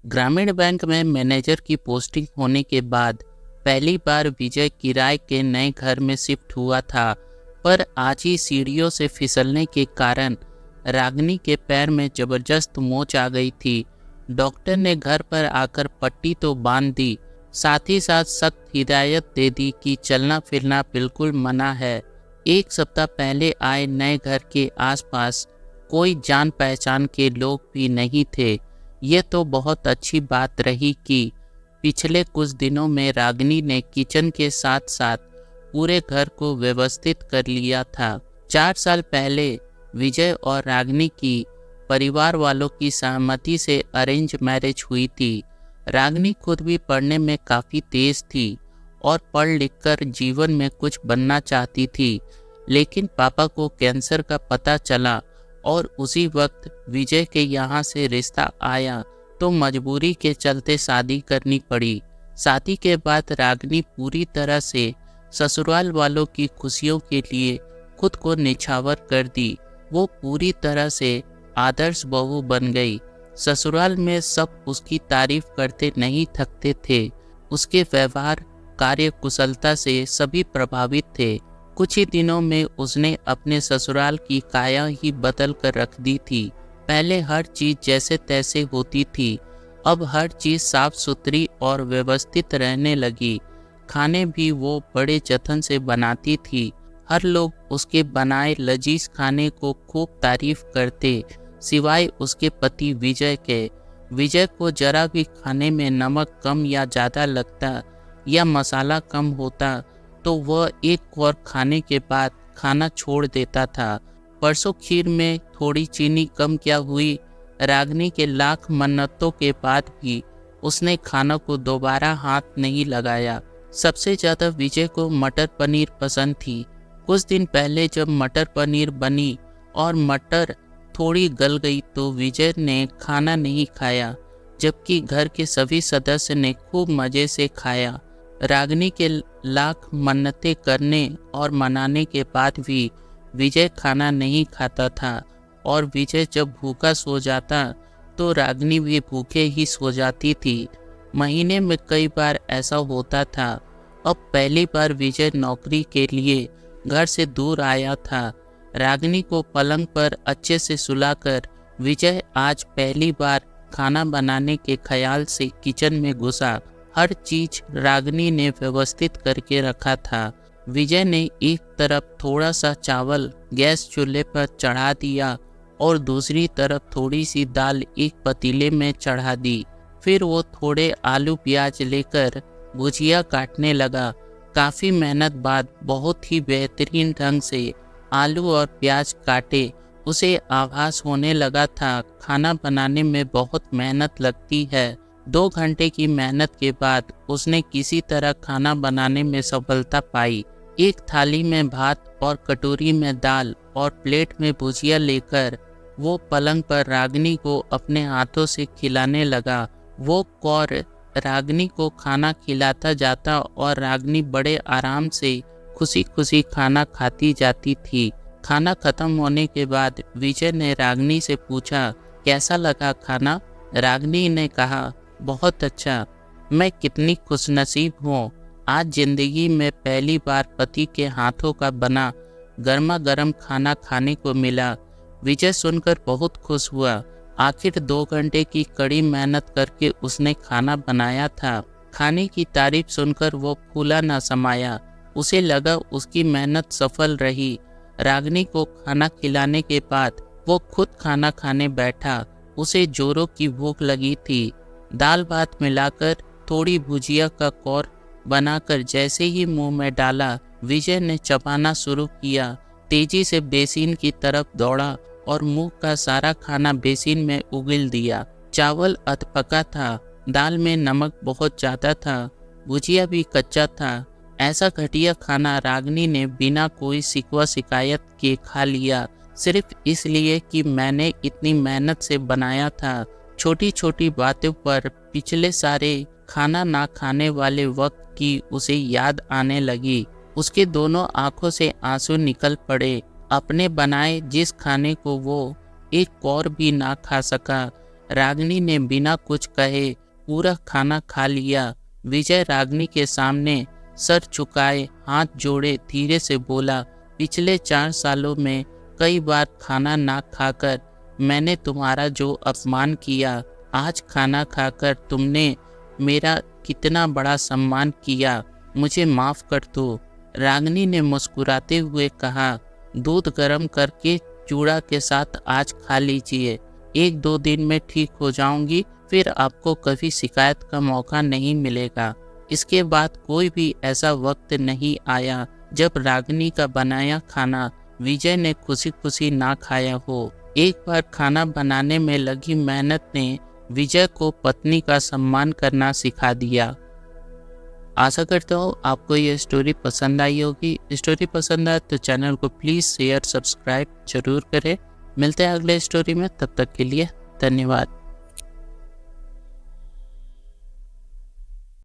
ग्रामीण बैंक में मैनेजर की पोस्टिंग होने के बाद पहली बार विजय किराए के नए घर में शिफ्ट हुआ था। पर आज ही सीढ़ियों से फिसलने के कारण रागिनी के पैर में जबरदस्त मोच आ गई थी। डॉक्टर ने घर पर आकर पट्टी तो बांध दी, साथ ही साथ सख्त हिदायत दे दी कि चलना फिरना बिल्कुल मना है। एक सप्ताह पहले आए नए घर के आसपास कोई जान पहचान के लोग भी नहीं थे। ये तो बहुत अच्छी बात रही कि पिछले कुछ दिनों में रागिनी ने किचन के साथ साथ पूरे घर को व्यवस्थित कर लिया था। 4 साल पहले विजय और रागिनी की परिवार वालों की सहमति से अरेंज मैरिज हुई थी। रागिनी खुद भी पढ़ने में काफ़ी तेज थी और पढ़ लिख कर जीवन में कुछ बनना चाहती थी, लेकिन पापा को कैंसर का पता चला और उसी वक्त विजय के यहाँ से रिश्ता आया तो मजबूरी के चलते शादी करनी पड़ी। शादी के बाद रागिनी पूरी तरह से ससुराल वालों की खुशियों के लिए खुद को निछावर कर दी। वो पूरी तरह से आदर्श बहू बन गई। ससुराल में सब उसकी तारीफ करते नहीं थकते थे। उसके व्यवहार, कार्य कुशलता से सभी प्रभावित थे। कुछ ही दिनों में उसने अपने ससुराल की काया ही बदल कर रख दी थी। पहले हर चीज जैसे तैसे होती थी, अब हर चीज साफ सुथरी और व्यवस्थित रहने लगी। खाने भी वो बड़े जतन से बनाती थी। हर लोग उसके बनाए लजीज खाने को खूब तारीफ करते, सिवाय उसके पति विजय के। विजय को जरा भी खाने में नमक कम या ज़्यादा लगता या मसाला कम होता तो वह एक और खाने के बाद खाना छोड़ देता था। परसों खीर में थोड़ी चीनी कम क्या हुई, रागिनी के लाख मन्नतों के बाद भी उसने खाना को दोबारा हाथ नहीं लगाया। सबसे ज़्यादा विजय को मटर पनीर पसंद थी। कुछ दिन पहले जब मटर पनीर बनी और मटर थोड़ी गल गई तो विजय ने खाना नहीं खाया, जबकि घर के सभी सदस्य ने खूब मज़े से खाया। रागिनी के लाख मन्नतें करने और मनाने के बाद भी विजय खाना नहीं खाता था और विजय जब भूखा सो जाता तो रागिनी भी भूखे ही सो जाती थी। महीने में कई बार ऐसा होता था। अब पहली बार विजय नौकरी के लिए घर से दूर आया था। रागिनी को पलंग पर अच्छे से सुलाकर विजय आज पहली बार खाना बनाने के ख्याल से किचन में घुसा। हर चीज रागिनी ने व्यवस्थित करके रखा था। विजय ने एक तरफ थोड़ा सा चावल गैस चूल्हे पर चढ़ा दिया और दूसरी तरफ थोड़ी सी दाल एक पतीले में चढ़ा दी। फिर वो थोड़े आलू प्याज लेकर भुजिया काटने लगा। काफ़ी मेहनत बाद बहुत ही बेहतरीन ढंग से आलू और प्याज काटे। उसे आभास होने लगा था खाना बनाने में बहुत मेहनत लगती है। 2 घंटे की मेहनत के बाद उसने किसी तरह खाना बनाने में सफलता पाई। एक थाली में भात और कटोरी में दाल और प्लेट में भुजिया लेकर वो पलंग पर रागिनी को अपने हाथों से खिलाने लगा। वो कौर रागिनी को खाना खिलाता जाता और रागिनी बड़े आराम से खुशी खुशी खाना खाती जाती थी। खाना खत्म होने के बाद विजय ने रागिनी से पूछा, कैसा लगा खाना? रागिनी ने कहा, बहुत अच्छा। मैं कितनी खुशनसीब हूँ, आज जिंदगी में पहली बार पति के हाथों का बना गर्मा गर्म खाना खाने को मिला। विजय सुनकर बहुत खुश हुआ। आखिर 2 घंटे की कड़ी मेहनत करके उसने खाना बनाया था। खाने की तारीफ सुनकर वो फूला न समाया। उसे लगा उसकी मेहनत सफल रही। रागिनी को खाना खिलाने के बाद वो खुद खाना खाने बैठा। उसे जोरों की भूख लगी थी। दाल भात मिलाकर थोड़ी भुजिया का कौर बनाकर जैसे ही मुंह में डाला, विजय ने चबाना शुरू किया। तेजी से बेसिन की तरफ दौड़ा और मुंह का सारा खाना बेसिन में उगल दिया। चावल अधपका था, दाल में नमक बहुत ज़्यादा था, भुजिया भी कच्चा था। ऐसा घटिया खाना रागिनी ने बिना कोई शिकवा शिकायत के खा लिया, सिर्फ इसलिए कि मैंने इतनी मेहनत से बनाया था। छोटी छोटी बातों पर पिछले सारे खाना ना खाने वाले वक्त की उसे याद आने लगी। उसके दोनों आंखों से आंसू निकल पड़े। अपने बनाए जिस खाने को वो एक कौर भी ना खा सका, रागिनी ने बिना कुछ कहे पूरा खाना खा लिया। विजय रागिनी के सामने सर झुकाए हाथ जोड़े धीरे से बोला, पिछले 4 सालों में कई बार खाना ना खाकर मैंने तुम्हारा जो अपमान किया, आज खाना खाकर तुमने मेरा कितना बड़ा सम्मान किया, मुझे माफ़ कर दो। रागिनी ने मुस्कुराते हुए कहा, दूध गर्म करके चूड़ा के साथ आज खा लीजिए, 1-2 दिन में ठीक हो जाऊंगी, फिर आपको कभी शिकायत का मौका नहीं मिलेगा। इसके बाद कोई भी ऐसा वक्त नहीं आया जब रागिनी का बनाया खाना विजय ने खुशी खुशी ना खाया हो। एक बार खाना बनाने में लगी मेहनत ने विजय को पत्नी का सम्मान करना सिखा दिया। आशा करता हूँ आपको ये स्टोरी पसंद आई होगी। स्टोरी पसंद आए तो चैनल को प्लीज़ शेयर सब्सक्राइब जरूर करें। मिलते हैं अगले स्टोरी में, तब तक के लिए धन्यवाद।